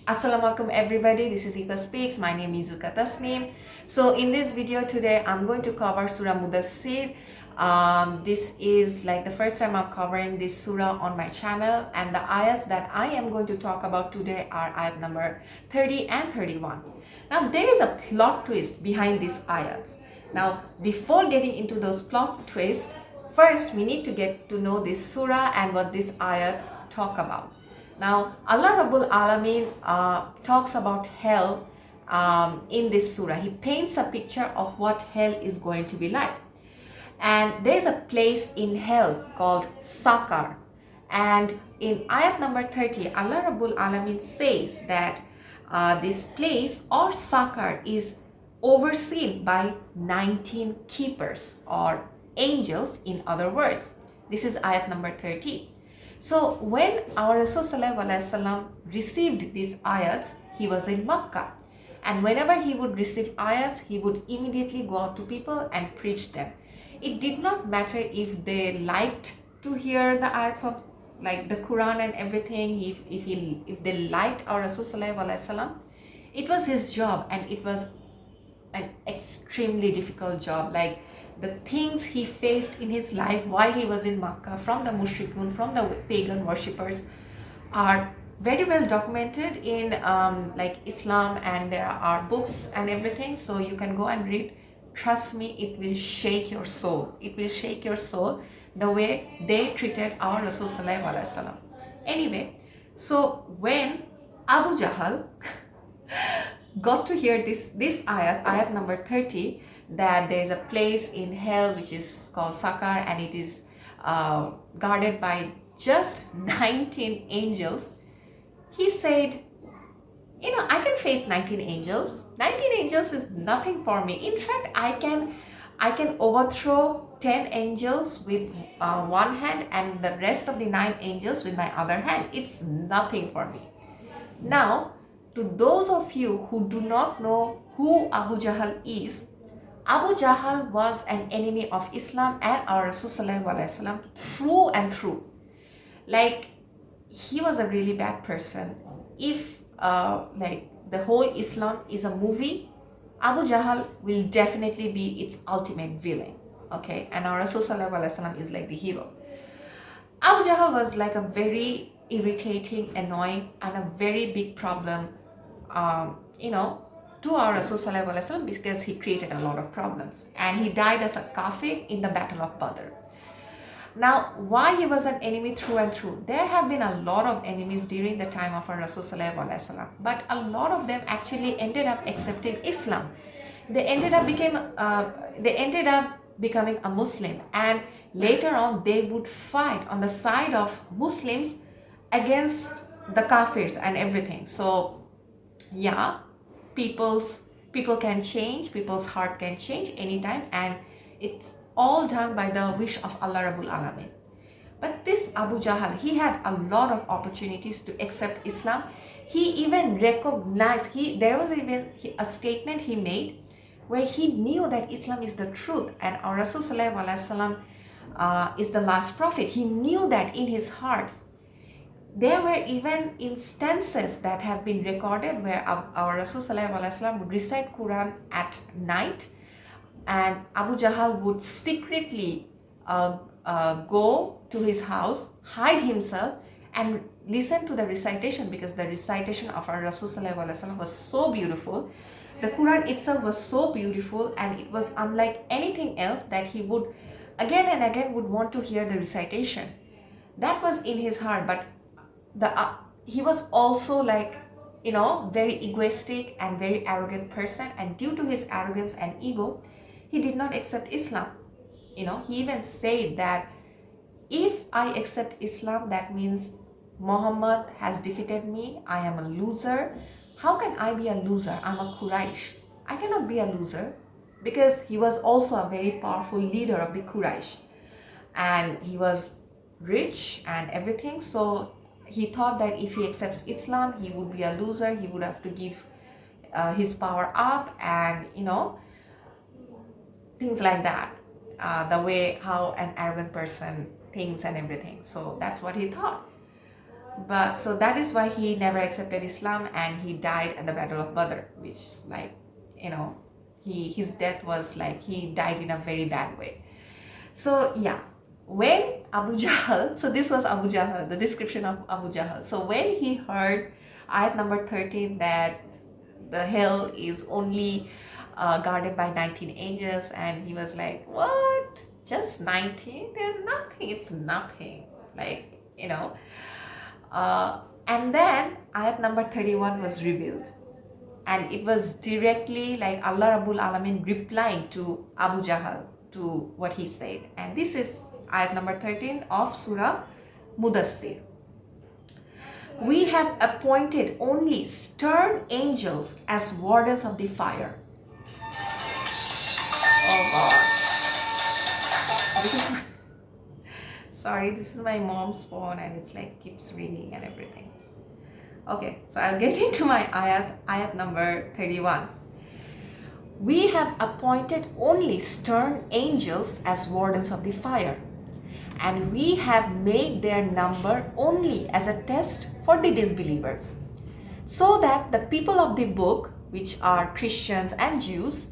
Assalamualaikum everybody, this is Ika Speaks. My name is Zuka Tasneem. So in this video today, I'm going to cover Surah Mudassir. This is like the first time I'm covering this surah on my channel, and the ayats that I am going to talk about today are ayat number 30 and 31. Now there is a plot twist behind these ayats. Now before getting into those plot twists, first we need to get to know this surah and what these ayats talk about. Now, Allah Rabbul Alamin talks about hell in this surah. He paints a picture of what hell is going to be like. And there's a place in hell called Sakar. And in ayat number 30, Allah Rabbul Alamin says that this place or Sakar is overseen by 19 keepers or angels, in other words. This is ayat number 30. So when our Rasul received these ayats, he was in Makkah. And whenever he would receive ayats, he would immediately go out to people and preach them. It did not matter if they liked to hear the ayats of like the Quran and everything, if they liked our Rasul, it was his job, and it was an extremely difficult job. Like the things he faced in his life while he was in Makkah from the mushrikun, from the pagan worshippers, are very well documented in like Islam, and there are books and everything, so you can go and read. Trust me, it will shake your soul. It will shake your soul the way they treated our Rasul. Anyway, so when Abu Jahal got to hear this ayat number 30, that there is a place in hell which is called Sakar, and it is guarded by just 19 angels. He said, I can face 19 angels. 19 angels is nothing for me. In fact, I can overthrow 10 angels with one hand and the rest of the 9 angels with my other hand. It's nothing for me. Now, to those of you who do not know who Abu Jahal is, Abu Jahal was an enemy of Islam and our Rasul through and through. Like, he was a really bad person. If like the whole Islam is a movie, Abu Jahal will definitely be its ultimate villain. Okay, and our Rasul is like the hero. Abu Jahal was like a very irritating, annoying, and a very big problem, to our Rasul because he created a lot of problems, and he died as a kafir in the Battle of Badr. Now, why he was an enemy through and through? There have been a lot of enemies during the time of our Rasul, but a lot of them actually ended up accepting Islam. They ended up becoming a Muslim, and later on they would fight on the side of Muslims against the kafirs and everything. So yeah, people can change, people's heart can change anytime, and it's all done by the wish of Allah Rabbul Alamin. But this Abu Jahal, he had a lot of opportunities to accept Islam. He even recognized, there was even a statement he made where he knew that Islam is the truth and our Rasul is the last prophet. He knew that in his heart. There were even instances that have been recorded where our Rasul would recite Quran at night, and Abu Jahal would secretly go to his house, hide himself, and listen to the recitation, because the recitation of our Rasul was so beautiful. The Quran itself was so beautiful, and it was unlike anything else, that he would again and again would want to hear the recitation. That was in his heart, but he was also like, very egoistic and very arrogant person, and due to his arrogance and ego, he did not accept Islam. He even said that if I accept Islam, that means Muhammad has defeated me. I am a loser. How can I be a loser? I'm a Quraysh. I cannot be a loser, because he was also a very powerful leader of the Quraysh, and he was rich and everything. So he thought that if he accepts Islam, he would be a loser. He would have to give his power up, and things like that, the way how an arrogant person thinks and everything. So that's what he thought. But so that is why he never accepted Islam, and he died at the Battle of Badr, which is like, you know, his death was like he died in a very bad way. So yeah, when Abu Jahal, so this was Abu Jahal, the description of Abu Jahal. So when he heard ayat number 13 that the hell is only guarded by 19 angels, and he was like, what? Just 19? They're nothing. It's nothing. Like, you know. And then ayat number 31 was revealed. And it was directly like Allah Rabbul Alamin replying to Abu Jahal, to what he said. And this is ayat number 13 of Surah Mudassir. We have appointed only stern angels as wardens of the fire. Oh gosh. This is my, sorry, this is my mom's phone and it's like keeps ringing and everything. Okay, so I'll get into my ayat number 31. We have appointed only stern angels as wardens of the fire, and we have made their number only as a test for the disbelievers, so that the people of the book, which are Christians and Jews,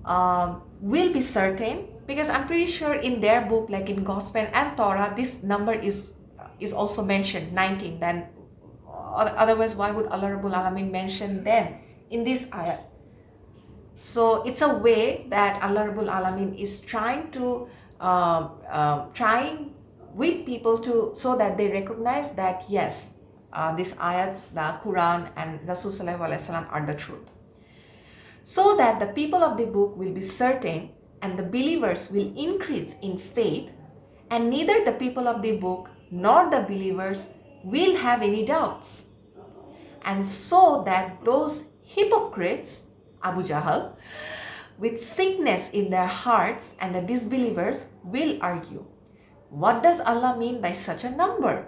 will be certain, because I'm pretty sure in their book, like in Gospel and Torah, this number is also mentioned, 19. Then otherwise, why would Allah Rabbul Alamin mention them in this ayat? So it's a way that Allah Rabbul Alamin is trying to trying with people to, so that they recognize that yes, these ayats, the Quran and Rasul Sallallahu Alaihi Wasallam are the truth, so that the people of the book will be certain and the believers will increase in faith, and neither the people of the book nor the believers will have any doubts, and so that those hypocrites, Abu Jahal, with sickness in their hearts, and the disbelievers will argue, what does Allah mean by such a number?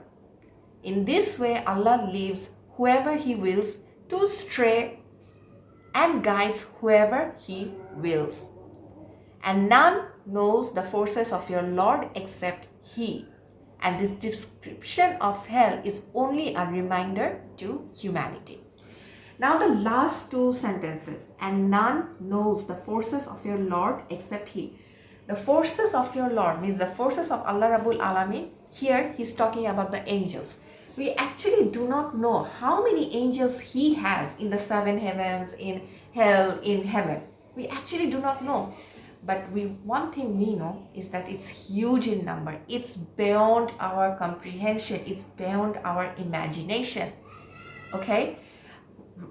In this way, Allah leaves whoever He wills to stray and guides whoever He wills. And none knows the forces of your Lord except He. And this description of hell is only a reminder to humanity. Now the last two sentences, and none knows the forces of your Lord except He. The forces of your Lord means the forces of Allah Rabbul Alamin. Here He's talking about the angels. We actually do not know how many angels He has in the seven heavens, in hell, in heaven. We actually do not know. But one thing we know is that it's huge in number. It's beyond our comprehension. It's beyond our imagination. Okay?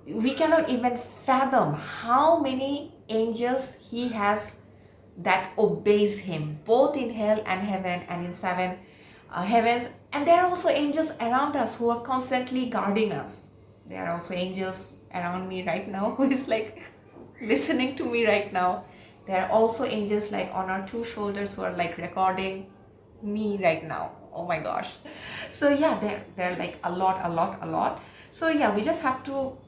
We cannot even fathom how many angels He has that obeys Him, both in hell and heaven, and in seven heavens. And there are also angels around us who are constantly guarding us. There are also angels around me right now who is like listening to me right now. There are also angels like on our two shoulders who are like recording me right now. Oh my gosh. So yeah, they're like a lot. So yeah, we just have to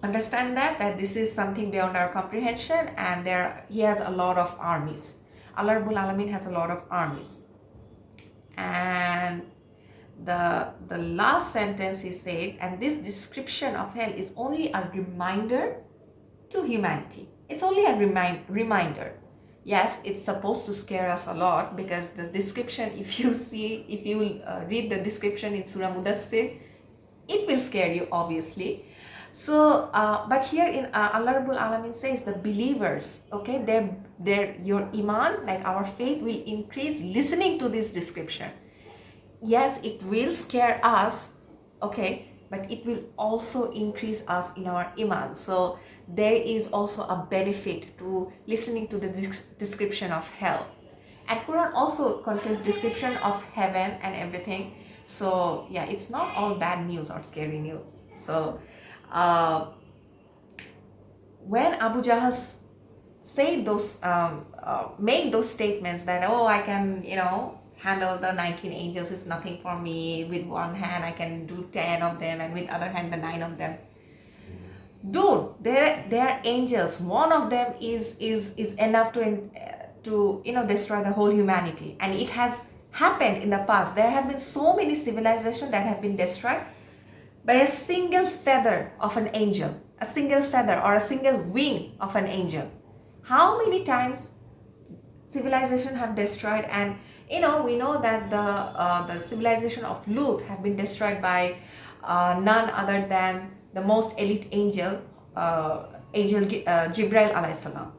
understand that this is something beyond our comprehension, and He has a lot of armies. Allah Rabbul Alamin has a lot of armies. And the last sentence He said, and this description of hell is only a reminder to humanity. It's only a reminder. Yes, it's supposed to scare us a lot, because the description, if you read the description in Surah Mudassir, it will scare you, obviously. So, but here in Allah Rabbul Alamin says the believers, okay, your iman, like our faith, will increase listening to this description. Yes, it will scare us, okay, but it will also increase us in our iman. So there is also a benefit to listening to the description of hell. And Quran also contains description of heaven and everything. So yeah, it's not all bad news or scary news. So when Abu Jahal say those, make those statements that, oh, I can, handle the 19 angels, is nothing for me. With one hand, I can do 10 of them, and with other hand, the 9 of them. Dude, they're angels. One of them is enough to destroy the whole humanity, and it has happened in the past. There have been so many civilizations that have been destroyed by a single feather of an angel, a single feather or a single wing of an angel. How many times civilization have destroyed? And we know that the civilization of Lut have been destroyed by none other than the most elite angel, Jibril alayhi salam.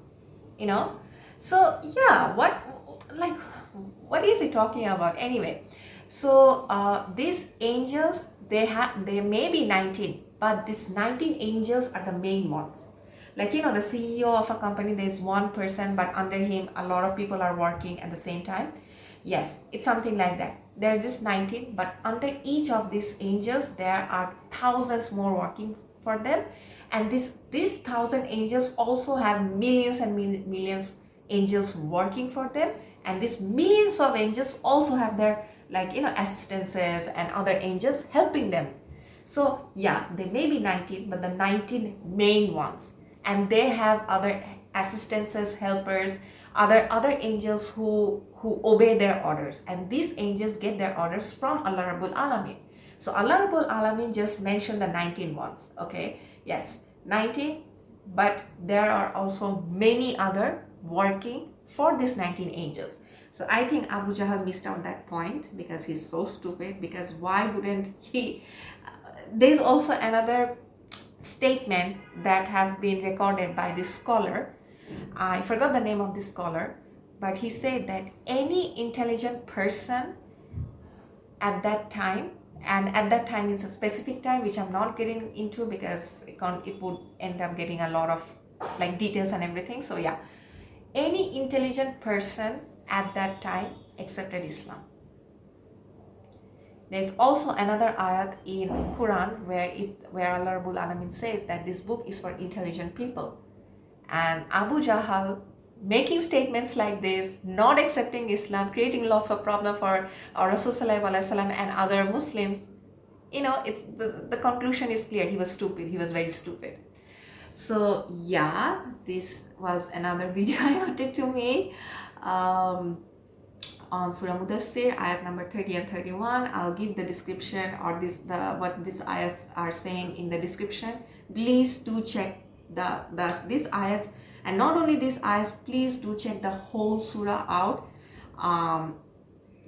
So yeah, what is he talking about anyway? So these angels, they may be 19, but these 19 angels are the main ones. Like the CEO of a company, there's one person, but under him a lot of people are working at the same time. Yes, it's something like that. They're just 19, but under each of these angels there are thousands more working for them. And these 1,000 angels also have millions and millions angels working for them, and these millions of angels also have their assistances and other angels helping them. So yeah, they may be 19, but the 19 main ones, and they have other assistances, helpers, other angels who obey their orders, and these angels get their orders from Allah Rabbul Alamin. So Allah Rabbul Alamin just mentioned the 19 ones. Okay, yes, 19, but there are also many other working for these 19 angels. So I think Abu Jahal missed out that point because he's so stupid. Because why wouldn't he? There's also another statement that have been recorded by this scholar. I forgot the name of this scholar, but he said that any intelligent person at that time, and at that time is a specific time which I'm not getting into because it would end up getting a lot of details and everything. So yeah, any intelligent person at that time accepted Islam. There's also another ayat in Quran where Allah Rabbul Alamin says that this book is for intelligent people. And Abu Jahal making statements like this, not accepting Islam, creating lots of problem for Rasulullah and other Muslims, it's the conclusion is clear. He was stupid. He was very stupid. So yeah, this was another video I wanted to make on Surah Mudassir, ayat number 30 and 31. I'll give the description or what these ayats are saying in the description. Please do check these ayats, and not only these ayats, please do check the whole surah out.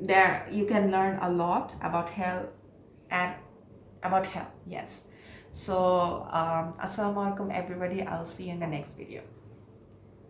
There you can learn a lot about hell yes. So assalamu alaikum everybody. I'll see you in the next video.